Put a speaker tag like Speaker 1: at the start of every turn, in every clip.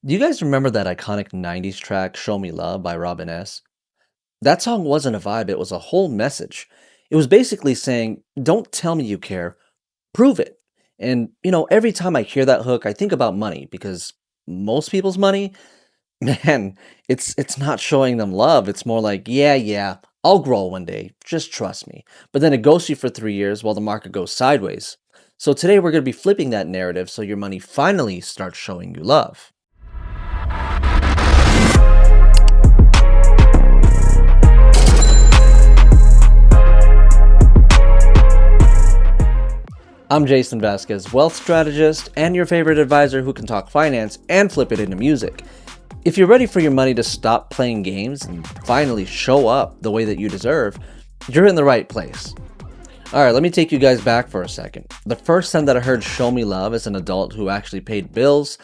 Speaker 1: Do you guys remember that iconic 90s track, Show Me Love by Robin S? That song wasn't a vibe, it was a whole message. It was basically saying, don't tell me you care, prove it. And, every time I hear that hook, I think about money because most people's money, man, it's not showing them love. It's more like, yeah, yeah, I'll grow one day, just trust me. But then it ghosts you for 3 years while the market goes sideways. So today we're going to be flipping that narrative so your money finally starts showing you love. I'm Jason Vasquez, wealth strategist, and your favorite advisor who can talk finance and flip it into music. If you're ready for your money to stop playing games and finally show up the way that you deserve, you're in the right place. Alright, let me take you guys back for a second. The first time that I heard Show Me Love as an adult who actually paid bills,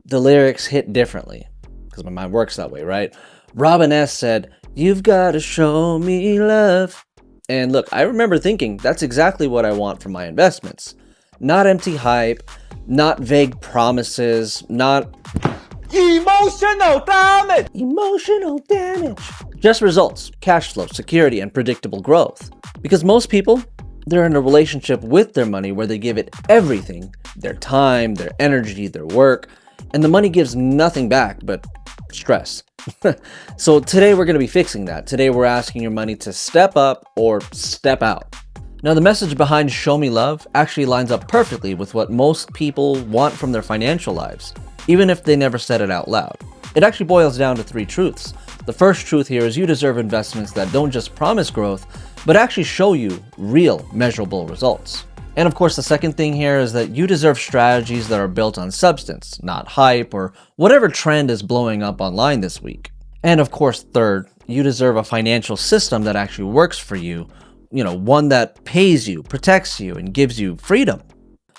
Speaker 1: the lyrics hit differently. Because my mind works that way, right? Robin S. said, "You've got to show me love." And look, I remember thinking that's exactly what I want for my investments. Not empty hype, not vague promises, not emotional damage. Emotional damage. Just results, cash flow, security, and predictable growth. Because most people, they're in a relationship with their money where they give it everything, their time, their energy, their work, and the money gives nothing back but stress. So today we're going to be fixing that. Today we're asking your money to step up or step out. Now the message behind Show Me Love actually lines up perfectly with what most people want from their financial lives, even if they never said it out loud. It actually boils down to three truths. The first truth here is you deserve investments that don't just promise growth, but actually show you real measurable results. And of course, the second thing here is that you deserve strategies that are built on substance, not hype or whatever trend is blowing up online this week. And of course, third, you deserve a financial system that actually works for you, one that pays you, protects you, and gives you freedom.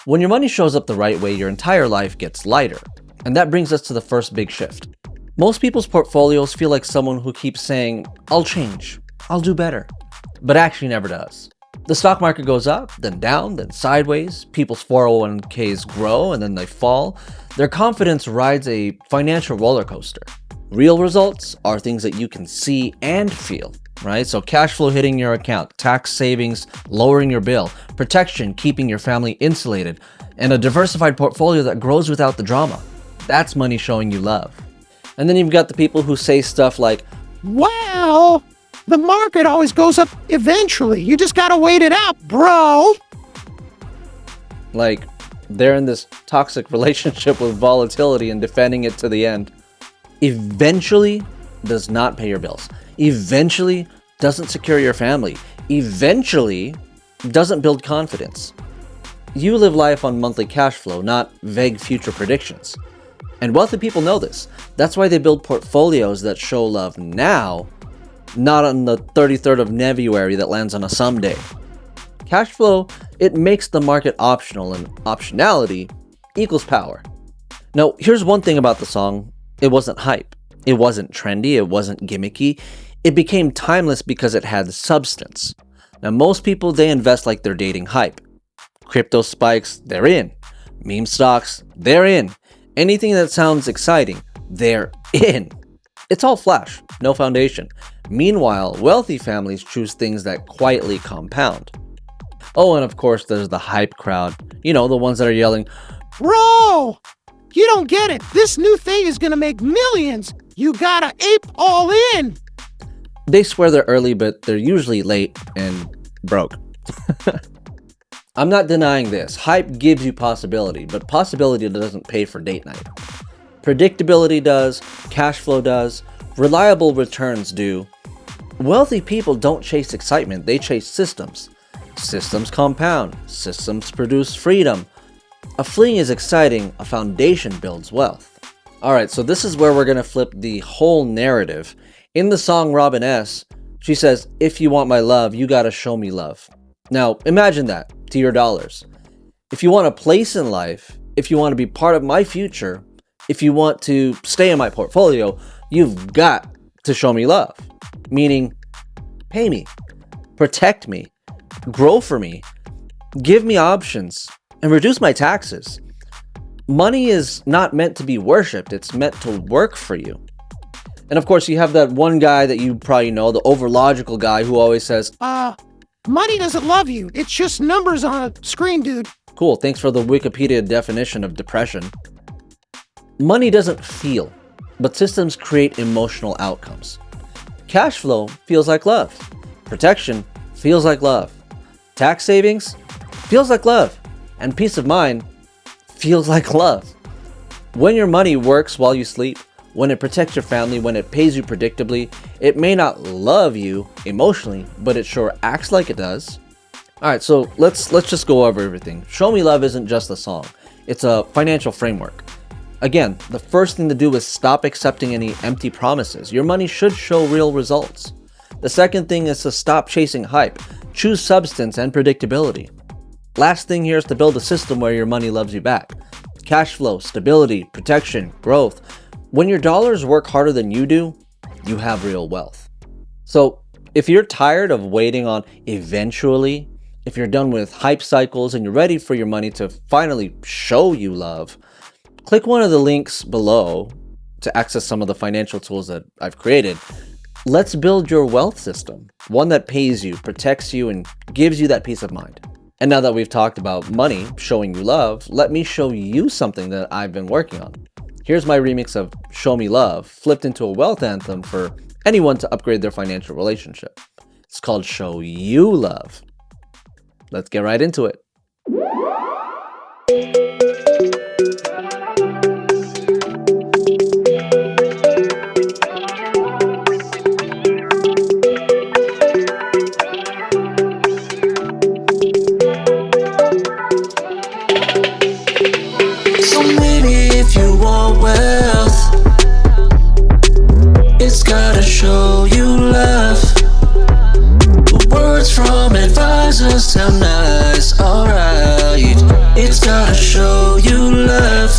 Speaker 1: When your money shows up the right way, your entire life gets lighter. And that brings us to the first big shift. Most people's portfolios feel like someone who keeps saying, "I'll change, I'll do better," but actually never does. The stock market goes up, then down, then sideways. People's 401ks grow and then they fall. Their confidence rides a financial roller coaster. Real results are things that you can see and feel, right? So cash flow hitting your account, tax savings, lowering your bill, protection, keeping your family insulated, and a diversified portfolio that grows without the drama. That's money showing you love. And then you've got the people who say stuff like,
Speaker 2: "Well, the market always goes up eventually. You just gotta wait it out, bro."
Speaker 1: Like they're in this toxic relationship with volatility and defending it to the end. Eventually does not pay your bills. Eventually doesn't secure your family. Eventually doesn't build confidence. You live life on monthly cash flow, not vague future predictions. And wealthy people know this. That's why they build portfolios that show love now, not on the 33rd of February that lands on a someday. Cash flow, it makes the market optional, and optionality equals power. Now, here's one thing about the song. It wasn't hype. It wasn't trendy. It wasn't gimmicky. It became timeless because it had substance. Now, most people, they invest like they're dating hype. Crypto spikes, they're in. Meme stocks, they're in. Anything that sounds exciting, they're in. It's all flash, no foundation. Meanwhile, wealthy families choose things that quietly compound. Oh, and of course, there's the hype crowd. The ones that are yelling,
Speaker 2: "Bro, you don't get it. This new thing is gonna make millions. You gotta ape all in."
Speaker 1: They swear they're early, but they're usually late and broke. I'm not denying this. Hype gives you possibility, but possibility doesn't pay for date night. Predictability does, cash flow does, reliable returns do. Wealthy people don't chase excitement, they chase systems. Systems compound, systems produce freedom. A fling is exciting, a foundation builds wealth. Alright, so this is where we're going to flip the whole narrative. In the song Robin S., she says, "If you want my love, you gotta show me love." Now, imagine that to your dollars. If you want a place in life, if you want to be part of my future, if you want to stay in my portfolio, you've got to show me love. Meaning, pay me, protect me, grow for me, give me options, and reduce my taxes. Money is not meant to be worshipped, it's meant to work for you. And of course, you have that one guy that you probably know, the overlogical guy who always says,
Speaker 2: money doesn't love you. It's just numbers on a screen, dude.
Speaker 1: Cool, thanks for the Wikipedia definition of depression. Money doesn't feel, but systems create emotional outcomes. Cash flow feels like love. Protection feels like love. Tax savings feels like love. And peace of mind feels like love. When your money works while you sleep, when it protects your family, when it pays you predictably, it may not love you emotionally, but it sure acts like it does. Alright, so let's just go over everything. Show Me Love isn't just a song. It's a financial framework. Again, the first thing to do is stop accepting any empty promises. Your money should show real results. The second thing is to stop chasing hype. Choose substance and predictability. Last thing here is to build a system where your money loves you back. Cash flow, stability, protection, growth. When your dollars work harder than you do, you have real wealth. So if you're tired of waiting on eventually, if you're done with hype cycles and you're ready for your money to finally show you love, click one of the links below to access some of the financial tools that I've created. Let's build your wealth system, one that pays you, protects you, and gives you that peace of mind. And now that we've talked about money showing you love, let me show you something that I've been working on. Here's my remix of Show Me Love, flipped into a wealth anthem for anyone to upgrade their financial relationship. It's called Show You Love. Let's get right into it.
Speaker 3: So maybe if you want wealth, it's gotta show you love. Words from advisors sound nice, alright. It's gotta show you love.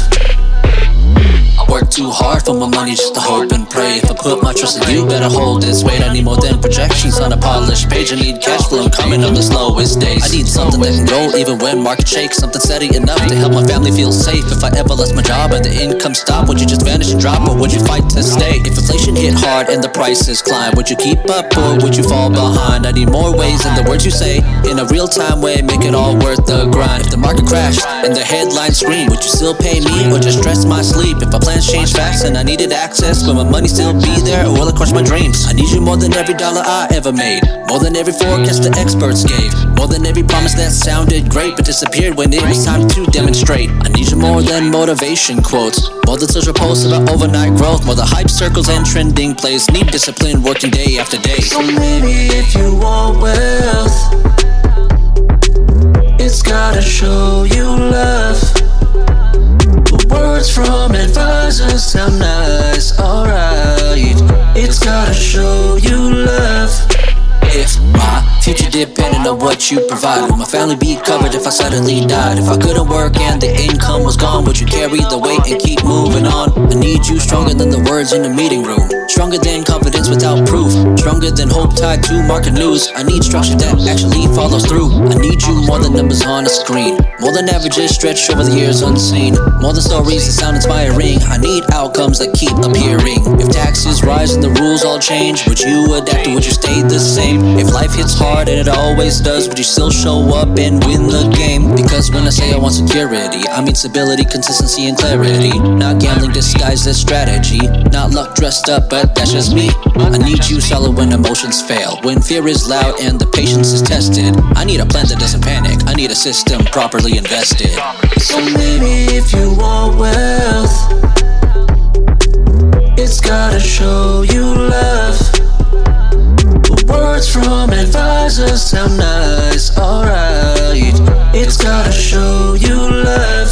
Speaker 3: I work too hard for my money just to hope and pray. If I put my trust in you, better hold this weight. I need more than projections on a polished page. I need cash flow coming on the slowest days. I need something that can grow even when market shakes. Something steady enough to help my family feel safe. If I ever lost my job and the income stopped, would you just vanish and drop, or would you fight to stay? If inflation hit hard and the prices climb, would you keep up or would you fall behind? I need more ways than the words you say, in a real-time way, make it all worth the grind. If the market crashed and the headlines scream, would you still pay me or just stress my sleep? If my plans change fast and I needed access, will my money still be there or will it crush my dreams? I need you more than every dollar I ever made, more than every forecast the experts gave, more than every promise that sounded great but disappeared when it was time to demonstrate. I need you more than motivation quotes, more than social posts about overnight growth, more than hype circles and trending plays. Need discipline working day after day. So maybe if you want wealth, it's gotta show you love. Words from advisors sound nice, alright. It's gotta show you love. If my future depended on what you provide, would my family be covered if I suddenly died? If I couldn't work and the income was gone, would you carry the weight and keep moving on? I need you stronger than the words in the meeting room, stronger than confidence without proof, stronger than hope tied to market news. I need structure that actually follows through. I need you more than numbers on a screen, more than averages stretched over the years unseen, more than stories that sound inspiring. I need outcomes that keep appearing. If taxes rise and the rules all change, would you adapt or would you stay the same? If life hits hard and it always does, would you still show up and win the game? Because when I say I want security, I mean stability, consistency, and clarity. Not gambling disguised as strategy, not luck dressed up, but that's just me. I need you solid when emotions fail, when fear is loud and the patience is tested. I need a plan that doesn't panic, I need a system properly invested. So maybe if you want wealth, it's gotta show you love. Words from advisors sound nice, alright. It's gotta show you love.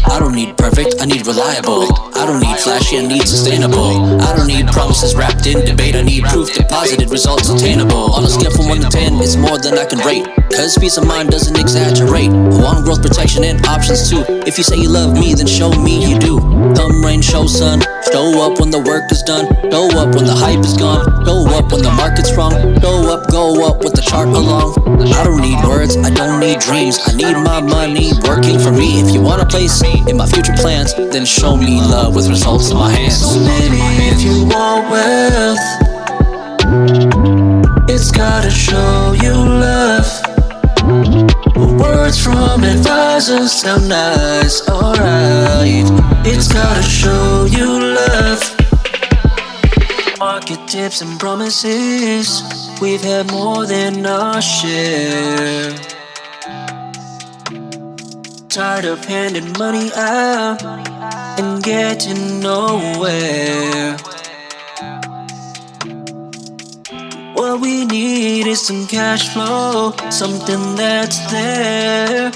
Speaker 3: I don't need perfect, I need reliable. I don't need flashy, I need sustainable. I don't need promises wrapped in debate, I need proof deposited, results attainable. On a scale from 1 to 10, it's more than I can rate, cause peace of mind doesn't exaggerate. I want growth, protection, and options too. If you say you love me, then show me you do. Come rain, show sun, Show up when the work is done. Show up when the hype is gone. Show up when the market's wrong. Show up, go up with the chart along. I don't need words, I don't need dreams. I need my money working for me. If you want a place in my future plans, then show me love with results in my hands. So maybe if you want wealth, it's gotta show you love. Words from advisors sound nice, alright. It's gotta show you love. Market tips and promises, we've had more than our share. Tired of handing money out and getting nowhere. What we need is some cash flow, something that's there.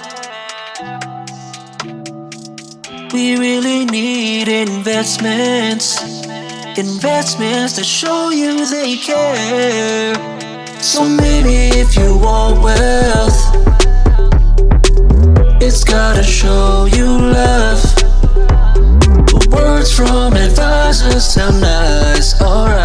Speaker 3: We really need investments that show you they care. So maybe if you want wealth, it's gotta show you love. Words from advisors sound nice, alright.